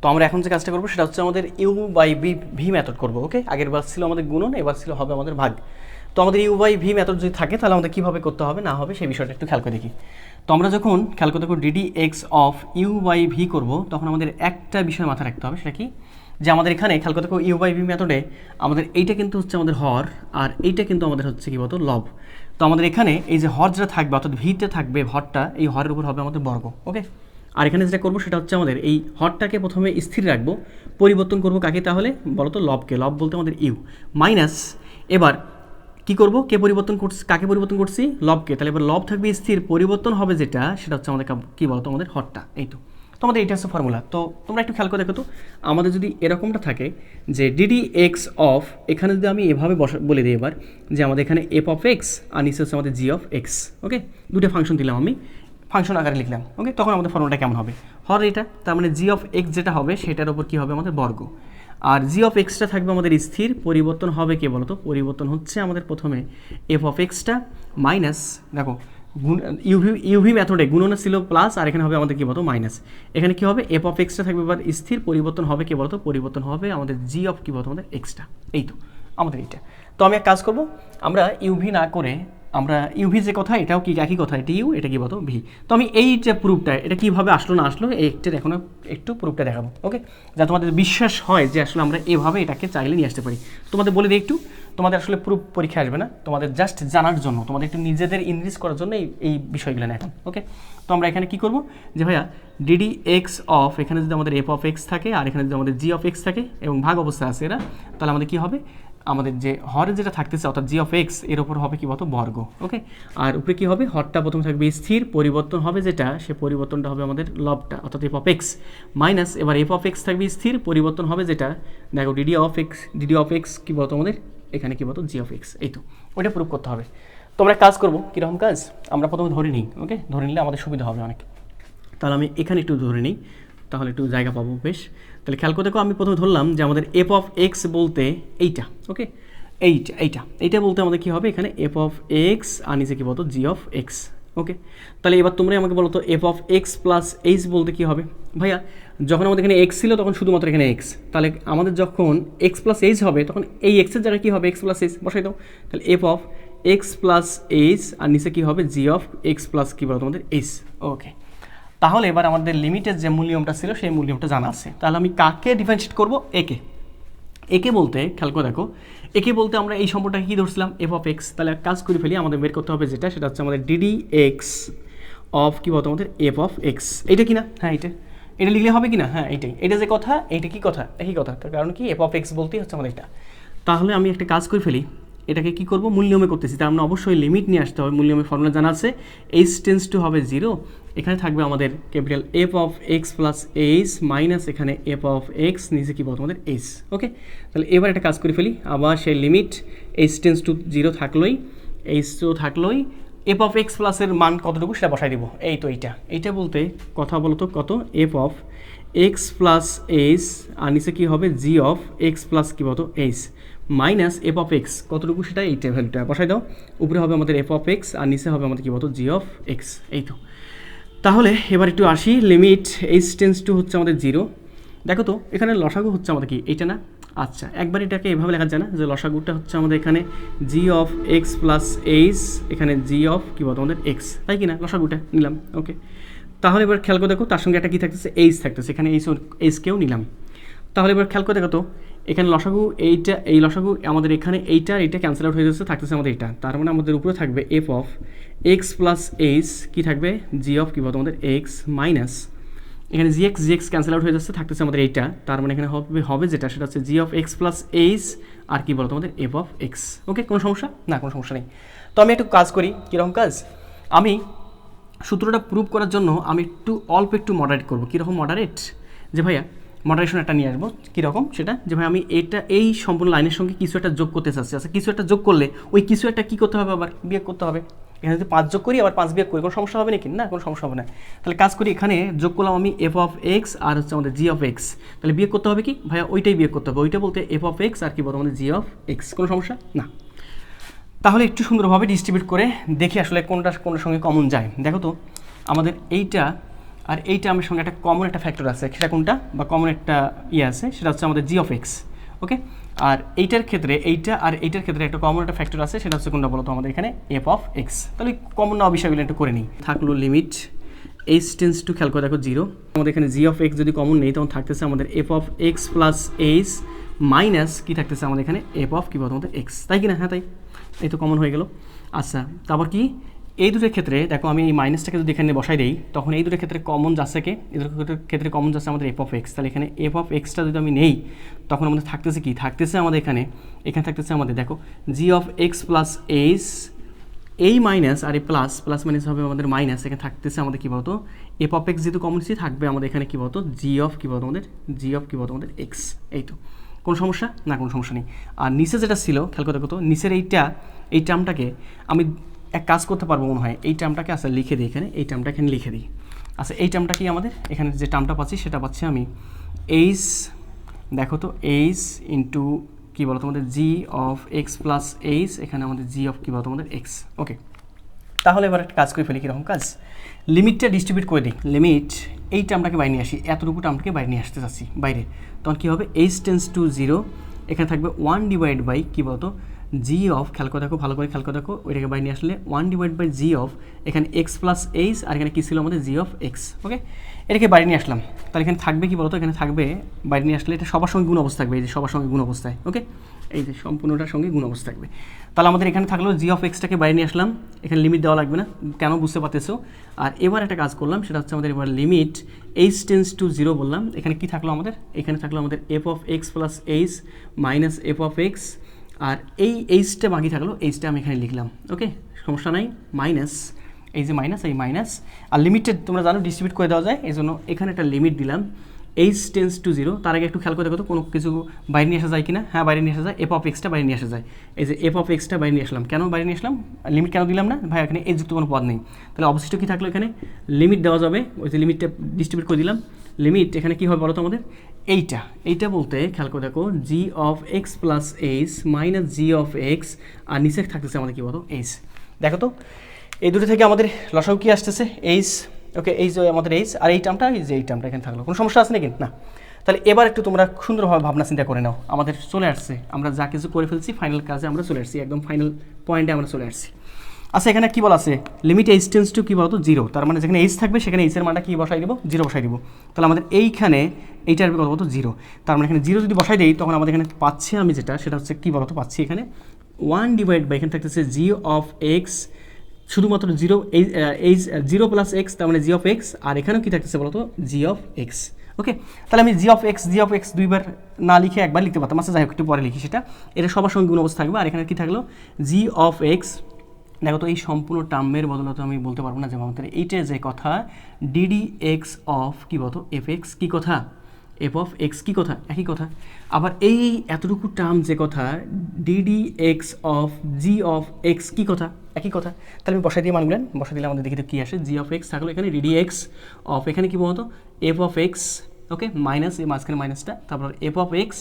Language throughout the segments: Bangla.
তো আমরা এখন যে কাজটা করবো সেটা হচ্ছে আমাদের ইউ বাই ভি মেথড করবো। ওকে, আগের বার ছিল আমাদের গুণন, এবার হবে আমাদের ভাগ। তো আমাদের ইউ বাই ভি মেথড যদি থাকে তাহলে আমাদের কীভাবে করতে হবে না হবে সেই বিষয়টা একটু খেয়াল করে দেখি। তো আমরা যখন খেয়াল করে দেখো d d x of u by v করবো, তখন আমাদের একটা বিষয় মাথায় রাখতে হবে, সেটা কি, যে আমাদের এখানে খেয়াল করে দেখো ইউ বাই ভি মেথডে আমাদের এইটা কিন্তু হচ্ছে আমাদের হর, আর এইটা কিন্তু আমাদের হচ্ছে কি বলতো লব। তো আমাদের এখানে এই যে হর যেটা থাকবে অর্থাৎ ভিতে থাকবে হরটা, এই হরের উপর হবে আমাদের বর্গ। ওকে, আর এখানে যেটা করবো সেটা হচ্ছে আমাদের এই হরটাকে প্রথমে স্থির রাখবো, পরিবর্তন করবো কাকে তাহলে বলো তো, লবকে। লব বলতে আমাদের ইউ মাইনাস, এবার কি করব, কে পরিবর্তন করছি, কাকে পরিবর্তন করছি, লবকে। তাহলে এবার লব থাকবে স্থির, পরিবর্তন হবে যেটা সেটা হচ্ছে আমাদের কি বলতো আমাদের হরটা। এই তো তোমাদের এইটা হচ্ছে ফর্মুলা। তো তোমরা একটু খেয়াল করে দেখো তো, আমাদের যদি এরকমটা থাকে যে ডিডি এক্স অফ, এখানে যদি আমি এভাবে বলে দিই এবার যে আমাদের এখানে এফ অফ এক্স আর নিচে হচ্ছে আমাদের জি অফ এক্স। ওকে, দুটো ফাংশন দিলাম আমি, ফাংশন আকারে লিখলাম। ওকে, তখন আমাদের ফর্মুলাটা কেমন হবে, হর এটা, তার মানে জি অফ এক্স যেটা হবে সেটার উপর কী হবে আমাদের বর্গ, আর জি অফ এক্সটা থাকবে আমাদের স্থির, পরিবর্তন হবে কে বলতো, পরিবর্তন হচ্ছে আমাদের প্রথমে এফ অফ এক্সটা মাইনাস, দেখো ইউভি মেথডে গুণনা ছিল প্লাস, আর এখানে হবে আমাদের কী বলতো মাইনাস। এখানে কী হবে, এফ অফ এক্সটা থাকবে এবার স্থির, পরিবর্তন হবে কে বলতো, পরিবর্তন হবে আমাদের জি অফ কী বলতো আমাদের এক্সটা। এই তো আমাদের এইটা। তো আমি এক কাজ করব, আমরা ইউভি না করে আমরা ইউভি যে কথা এটাও কি একই কথা, এটি ইউ, এটা কি বলতো ভি। তো আমি এই যে প্রুফটা এটা কীভাবে আসলো না আসলো এইটার এখন একটু প্রুফটা দেখাবো। ওকে, যা তোমাদের বিশ্বাস হয় যে আসলে আমরা এভাবে এটাকে চাইলে নিয়ে আসতে পারি। তোমাদের বলে দিই একটু, তোমাদের আসলে প্রুফ পরীক্ষা আসবে না, তোমাদের জাস্ট জানার জন্য, তোমাদের একটু নিজেদের ইনরিচ করার জন্য এই বিষয়গুলো না এখন। ওকে, তো আমরা এখানে কী করবো, যে ভাইয়া ডিডি এক্স অফ, এখানে যদি আমাদের এফ অফ এক্স থাকে আর এখানে যদি আমাদের জি অফ এক্স থাকে এবং ভাগ অবস্থায় আছে এরা, তাহলে আমাদের কী হবে, আমাদের যে হরে যেটা থাকতেছে অর্থাৎ জি অফ এক্স এর ওপর হবে কি বলতো বর্গ। ওকে, আর উপরে কী হবে, হরটা প্রথমে থাকবে স্থির, পরিবর্তন হবে যেটা সে পরিবর্তনটা হবে আমাদের লবটা অর্থাৎ এফ অফ এক্স মাইনাস, এবার এফ অফ এক্স থাকবে স্থির, পরিবর্তন হবে যেটা দেখো ডিডি অফ এক্স কী বলতো আমাদের এখানে কী বলতো জি অফ এক্স। এই তো ওইটা প্রুভ করতে হবে। তোমরা কাজ করবো কীরকম কাজ, আমরা প্রথমে ধরে নিই। ওকে, ধরে নিলে আমাদের সুবিধা হবে অনেক। তাহলে আমি এখানে একটু ধরে নিই, তাহলে একটু জায়গা পাবো বেশ। তাহলে খেয়াল করে দেখো, আমি প্রথমে ধরলাম যে আমাদের এফ অফ এক্স বলতে এইটা। ওকে, এইটা বলতে আমাদের কী হবে, এখানে এফ অফ এক্স আর নিচে কী বলতো জি অফ এক্স। ওকে, তাহলে এবার তোমরাই আমাকে বলো তো F of x plus H বলতে কী হবে। ভাইয়া যখন আমাদের এখানে এক্স ছিল তখন শুধুমাত্র এখানে এক্স, তাহলে আমাদের যখন এক্স প্লাস এইচ হবে তখন এই এক্সের জায়গায় কী হবে, এক্স প্লাস এইচ বসাই দাও। তাহলে f of x plus h আর নিচে কী হবে, জি অফ এক্স প্লাস কী বলো তোমাদের এইচ। ওকে, তাহলে এবার আমাদের লিমিটের যে মূল্যটা ছিল সেই মূল্যটা জানা আছে। তাহলে আমি কাকে ডিফারেন্সিয়েট করব, একে বলতে খেয়াল করে দেখো, একে বলতে আমরা এই সম্পর্কটাকে কী ধরছিলাম, এফ অফ এক্স। তাহলে কাজ করে ফেলি, আমাদের বের করতে হবে যেটা সেটা হচ্ছে আমাদের ডিডি এক্স অফ কী বলতো আমাদের এফ অফ এক্স। এইটা কি না, হ্যাঁ এটা লিখলে হবে কি না, হ্যাঁ এটা যে কথা, এইটা কি কথা, একই কথা। তার কারণ কি, এফ অফ এক্স বলতেই হচ্ছে আমাদের এটা। তাহলে আমি একটা কাজ করে ফেলি, এটাকে কী করবো, মূল নিয়মে করতেছি, তার মানে অবশ্যই লিমিট নিয়ে আসতে হবে। মূল নিয়মের ফর্মুলা জানা আছে, এইচ টেন্স টু হবে 0, এখানে থাকবে আমাদের capital F of x plus h minus এখানে এফ অফ এক্স নিচে কী বলতো আমাদের এইচ। ওকে, তাহলে এবার একটা কাজ করে ফেলি, আবার সেই লিমিট এইচ টেন্স টু 0 থাকলোই, এইচ তো থাকলোই, এফ অফ এক্স প্লাসের মান কতটুকু সেটা বসাই দিব। এই তো এইটা বলতে কথা বলতো কত, f of x plus h আর নিচে কী হবে, জি অফ এক্স প্লাস কী বলতো h minus f of x কতটুকু সেটা এইটা ভ্যালুটা বসাই দাও। উপরে হবে আমাদের এফ অফ এক্স আর নিচে হবে আমাদের কী বলতো জি অফ এক্স। এই তো, তাহলে এবার একটু আসি, লিমিট এইচ টেন্স টু হচ্ছে আমাদের 0। দেখো তো এখানে লসাগু হচ্ছে আমাদের কি এইটা না, আচ্ছা একবার এটাকে এভাবে লেখা যায় না, যে লসাগুটা হচ্ছে আমাদের এখানে জি অফ এক্স প্লাস এইচ, এখানে জি অফ কী বলতো আমাদের এক্স, তাই কি না, লসাগুটা নিলাম। ওকে, তাহলে এবার খেয়াল করে দেখো, তার সঙ্গে একটা কী থাকতেছে, এইচ থাকতেছে, এখানে এইচকেও নিলাম। তাহলে এবার খেয়াল করে দেখো তো, এখানে লসাগু এইটা, এই লসাগু আমাদের এখানে এইটা ক্যান্সেল আউট হয়ে যাচ্ছে, থাকতেছে আমাদের এটা, তার মানে আমাদের উপরে থাকবে f of x plus h কী থাকবে, জি অফ কী বলতো আমাদের এক্স মাইনাস এখানে জি এক্স ক্যান্সেল আউট হয়ে যাচ্ছে, থাকতেছে আমাদের এইটা, তার মানে এখানে হবে যেটা সেটা হচ্ছে জি অফ এক্স প্লাস এইচ আর কী বলতো আমাদের এফ অফ এক্স। ওকে, কোনো সমস্যা না, কোনো সমস্যা নেই। তো আমি একটু কাজ করি, কীরকম কাজ, আমি সূত্রটা প্রুভ করার জন্য আমি অল্প একটু মডারেট করবো। কীরকম মডারেট, যে ভাইয়া মডারেশন একটা নিয়ে আসবো, কীরকম সেটা, যে ভাই আমি এই সম্পূর্ণ লাইনের সঙ্গে কিছু একটা যোগ করতে চাচ্ছি। আচ্ছা, কিছু একটা যোগ করলে ওই কিছু একটা কী করতে হবে, আবার বিয়োগ করতে হবে। এখানে যদি 5 যোগ করি আবার 5 বিয়োগ করি, কোনো সমস্যা হবে নাকি, না কোনো সমস্যা হবে না। তাহলে কাজ করি, এখানে যোগ করলাম আমি এফ অফ এক্স আর হচ্ছে আমাদের জি অফ এক্স, তাহলে বিয়োগ করতে হবে কি ভাইয়া, ওইটাই বিয়োগ করতে হবে, ওইটা বলতে এফ অফ এক্স আর কি বলতো আমাদের জি অফ এক্স, কোনো সমস্যা না। তাহলে একটু সুন্দরভাবে ডিস্ট্রিবিউট করে দেখি আসলে কোনটার সঙ্গে কমন যায়। দেখো তো আমাদের এইটা আর এই টার্মের সঙ্গে একটা কমন একটা ফ্যাক্টর আছে, সেটা কোনটা বা কমন একটা আছে, সেটা হচ্ছে আমাদের জি অফ এক্স। ওকে, আর এইটার ক্ষেত্রে এইটা আর এইটার ক্ষেত্রে একটা কমন একটা ফ্যাক্টর আছে, সেটা হচ্ছে কোনটা বলো তো আমাদের এখানে এফ অফ এক্স। তাহলে কমন না বিষয়গুলো একটু করে নিই। থাকলো লিমিট এইচ টেন্স টু, খেয়াল করে দেখো 0, আমাদের এখানে জি অফ এক্স যদি কমন নেই তখন থাকতেছে আমাদের f of x plus h minus কি থাকতেছে আমাদের এখানে এফ অফ কী বলতো আমাদের এক্স, তাই কি না? হ্যাঁ তাই, এই তো কমন হয়ে গেল। আচ্ছা, তারপর কি এই দুটোর ক্ষেত্রে দেখো আমি এই মাইনাসটাকে যদি এখানে বসাই দিই, তখন এই দুটোর ক্ষেত্রে কমন যাচ্ছে কে? এই দুটোর ক্ষেত্রে কমন যাচ্ছে আমাদের এফ অফ এক্স। তাহলে এখানে এফ অফ এক্সটা যদি আমি নেই, তখন আমাদের থাকতেছে কি? থাকতেছে আমাদের এখানে থাকতেছে আমাদের দেখো g of x plus H, এই মাইনাস আর এই প্লাস প্লাস মাইনাস হবে আমাদের মাইনাস, এখানে থাকতেছে আমাদের কী বলতো এফ অফ এক্স যেহেতু কমন থাকবে আমাদের এখানে কী বলতো জি অফ কী বলতো আমাদের আমাদের এক্স। এই তো, কোনো সমস্যা না? কোনো সমস্যা নেই। আর নিচে যেটা ছিল খেয়াল করে দেখো তো, নিচের এই টার্মটাকে আমি এক কাজ করতে পারবো মনে হয়, এই টার্মটাকে আচ্ছা লিখে দিই এখানে, এই টার্মটা এখানে লিখে দিই। আচ্ছা, এই টার্মটা কি আমাদের এখানে যে টার্মটা পাচ্ছি সেটা পাচ্ছি আমি এইচ, দেখো তো এইচ ইন্টু কী বলো তোমাদের জি অফ এক্স প্লাস এইচ, এখানে আমাদের জি অফ কী বলো তোমাদের এক্স। ওকে, তাহলে এবার একটা কাজ করে ফেলি। কীরকম কাজ? লিমিটটা ডিস্ট্রিবিউট করে দিই। লিমিট এই টার্মটাকে বাইরে নিয়ে আসি, এতটুকু টার্মটাকে বাইরে নিয়ে আসতে চাচ্ছি বাইরে, তখন কী হবে? এইচ টেন্স টু 0, এখানে থাকবে 1 ডিভাইড বাই কী বলতো জি অফ, খেয়াল করে দেখো, ভালো করে খেয়াল করে দেখো, ওইটাকে বাইরে নিয়ে আসলে 1 ডিভাইড বাই জি অফ এখানে এক্স প্লাস এইচ, আর এখানে কী ছিল আমাদের জি অফ এক্স। ওকে, এটাকে বাইরে নিয়ে আসলাম, তাহলে এখানে থাকবে কী বলতো, এখানে থাকবে বাইরে নিয়ে আসলে এটা সবার সঙ্গে গুণ অবস্থা থাকবে, এই যে সবার সঙ্গে গুণ অবস্থায়। ওকে, এই যে সম্পূর্ণটার সঙ্গে গুণ অবস্থা থাকবে। তাহলে আমাদের এখানে থাকলো জি অফ এক্সটাকে বাইরে নিয়ে আসলাম, এখানে লিমিট দেওয়া লাগবে না, কেন বুঝতে পারতেছো। আর এবার একটা কাজ করলাম, সেটা হচ্ছে আমাদের এবার লিমিট এইচ টেন্স টু 0 বললাম, এখানে কি থাকলো আমাদের? এখানে থাকলো আমাদের f of x plus h minus f of x, আর এই এইচটা বাকি থাকলো, এইচটা আমি এখানে লিখলাম। ওকে, সমস্যা নাই। মাইনাস এই যে মাইনাস, এই মাইনাস, আর লিমিটেড তোমরা জানো ডিস্ট্রিবিউট করে দেওয়া যায়, এই জন্য এখানে একটা লিমিট দিলাম এইচ টেন্স টু 0। তার আগে একটু খেয়াল করে দেখো তো কোনো কিছু বাইরে নিয়ে আসা যায় কিনা। হ্যাঁ, বাইরে নিয়ে আসা যায়, এফ অফ এক্সটা বাইরে নিয়ে আসা যায়। এই যে এফ অফ এক্সটা বাইরে নিয়ে আসলাম, কেন বাইরে নিয়ে আসলাম? লিমিট কেন দিলাম না ভাই? এখানে এই যুক্ত কোনো পদ নেই, তাহলে অবশিষ্ট কী থাকলো? এখানে লিমিট দেওয়া যাবে, ওই যে লিমিটটা ডিস্ট্রিবিউট করে দিলাম। লিমিট এখানে কী হবে বলো তো আমাদের? এইটা বলতে খেয়াল করে দেখো g of x plus h minus g of x, আর নিচে থাকতেছে আমাদের কী বলো এইচ। দেখো তো এই দুটো থেকে আমাদের লসাগু কী আসতেছে? এইচ। ওকে, এই যে আমাদের এইচ, আর এই টার্মটা, এই যে এই টার্মটা এখানে থাকলো, কোনো সমস্যা আছে নাকি? না। তাহলে এবার একটু তোমরা সুন্দরভাবে ভাবনা চিন্তা করে নাও। আমাদের চলে আসছে, আমরা যা কিছু করে ফেলছি ফাইনাল কাজে আমরা চলে আসছি, একদম ফাইনাল পয়েন্টে আমরা চলে আসছি। আচ্ছা, এখানে কী বলা আছে? লিমিট এইচ টেন্স টু কী বলতো 0, তার মানে যেখানে এইচ থাকবে সেখানে এইচের মানটা কী বসাই দিব? 0 বসাই দিব। তাহলে আমাদের এইখানে এইটার কত বলতো 0, তার মানে এখানে 0 যদি বসাই দেই তখন আমাদের এখানে পাচ্ছি আমি যেটা, সেটা হচ্ছে কী বলতো পাচ্ছি এখানে 1 ডিভাইড বাই, এখানে থাকতেছে জি অফ এক্স, শুধুমাত্র 0 এইচ 0 প্লাস এক্স, তার মানে জি অফ এক্স, আর এখানেও কী থাকতেছে বলতো জি অফ এক্স। ওকে, তাহলে আমি জি অফ এক্স দুইবার না লিখে একবার লিখতে পারতাম। আচ্ছা, যাই হোক, একটু পরে লিখি সেটা। এটা সবার সঙ্গে গুণ অবস্থা থাকবে, আর এখানে কী থাকলো? জি অফ এক্স। দেখো তো এই সম্পূর্ণ টার্মের বদলতে আমি বলতে পারবো না যে আমাদের এইটা যে কথা ডিডি এক্স অফ কী বলতো এফ এক্স, কী কথা? এফ অফ এক্স, কী কথা? একই কথা। আবার এই এতটুকু টার্ম যে কথা d d x of g of x, কী কথা? একই কথা। তাহলে আমি বসাই দিয়ে মানগুলেন, বসাই দিলে আমাদের দেখি তো কী আসে। জি অফ এক্স থাকলো এখানে ডিডি এক্স অফ, এখানে কী বলতো F of x. Okay, minus এই মাঝখানে মাইনাসটা, তারপর এফ অফ এক্স,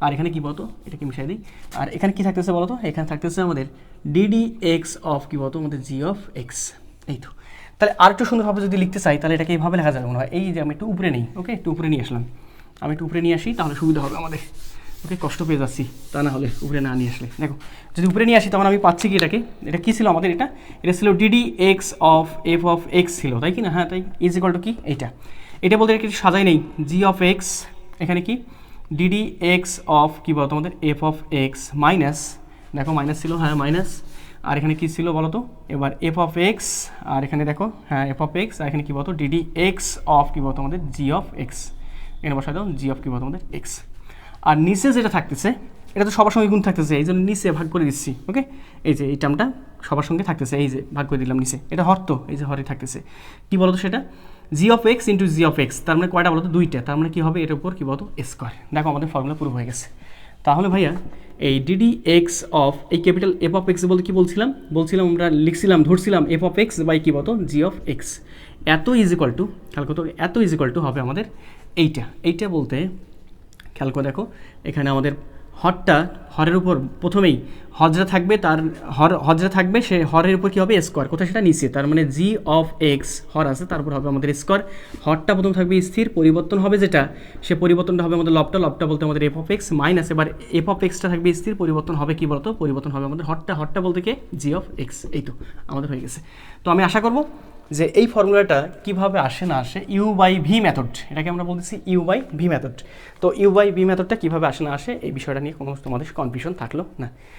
আর এখানে কী বলতো এটাকে মিশাই দিই, আর এখানে কী থাকতেছে বলতো? এখানে থাকতেছে আমাদের ডিডি এক্স অফ কী বলতো আমাদের জি অফ এক্স। এই তো, তাহলে আর একটু সুন্দরভাবে যদি লিখতে চাই তাহলে এটাকে এইভাবে লেখা যাবে মনে হয়। এই যে আমি একটু উপরে নিই, ওকে, একটু উপরে নিয়ে আসলাম, আমি একটু উপরে নিয়ে আসি তাহলে সুবিধা হবে আমাদের। ওকে, কষ্ট পেয়ে যাচ্ছি তা না হলে উপরে না নিয়ে আসলে। দেখো, যদি উপরে নিয়ে আসি তখন আমি পাচ্ছি কি এটাকে, এটা কী ছিল আমাদের? এটা ছিল DD x of F of x ছিল, তাই কি না? হ্যাঁ তাই। ইজ ইকুয়াল টু কি? এটা বলতে কিছু সাজাই নেই, জি অফ এক্স, এখানে কি ডিডি এক্স অফ কী বলতো আমাদের এফ অফ এক্স মাইনাস, দেখো মাইনাস ছিল, হ্যাঁ মাইনাস, আর এখানে কী ছিল বলো তো? এবার এফ অফ এক্স, আর এখানে দেখো হ্যাঁ এফ অফ এক্স, আর এখানে কী বলতো ডিডি এক্স অফ কী বলতো আমাদের জি অফ এক্স, এখানে বসাই দাও জি অফ কী বলতো আমাদের এক্স। আর নিচে যেটা থাকতেছে এটা তো সবার সঙ্গে গুণ থাকতেছে, এই জন্য নিচে ভাগ করে দিচ্ছি। ওকে, এই যে এই টার্মটা সবার সঙ্গে থাকতেছে, এই যে ভাগ করে দিলাম নিচে, এটা হর, তো এই যে হরে থাকতেছে কী বলতো সেটা g of x into g of x, তার মানে কয়টা বলতো? 2টা, তার মানে কী হবে এটার উপর কী বলতো স্কোয়ার। দেখো আমাদের ফর্মুলা পুরো হয়ে গেছে। তাহলে ভাইয়া এই ডিডি এক্স অফ এই ক্যাপিটাল এফ অফ এক্স বলতে কী বলছিলাম আমরা ধরছিলাম এফ অফ এক্স বাই কী বলতো জি অফ এক্স, এত ইজ ইকুয়াল টু, খেয়াল করতো এত ইজ ইকুয়াল টু হবে আমাদের এইটা বলতে খেয়াল করে দেখো এখানে আমাদের হরের উপর প্রথমেই হজরা থাকবে, তার হজরা থাকবে, সে হরের উপর কী হবে স্কোয়ার, কোথায় সেটা নিচে, তার মানে জি অফ এক্স হর আছে, তারপর হবে আমাদের স্কোয়ার। হরটা প্রথম থাকবে স্থির, পরিবর্তন হবে যেটা, সে পরিবর্তনটা হবে আমাদের লবটা বলতে আমাদের এফ অফ এক্স মাইনাস, এবার এফ অফ এক্সটা থাকবে স্থির, পরিবর্তন হবে কি বলতো, পরিবর্তন হবে আমাদের হরটা বলতে কি জি অফ এক্স। এই তো আমাদের হয়ে গেছে। তো আমি আশা করব যে এই ফর্মুলাটা কিভাবে আসে না আসে, ইউ বাই ভি মেথড, এটাকে আমরা বলতেছি ইউ বাই ভি মেথড। তো ইউ বাই ভি মেথডটা কীভাবে আসে না আসে এই বিষয়টা নিয়ে কোনো তোমাদের কনফিউশন থাকলো না।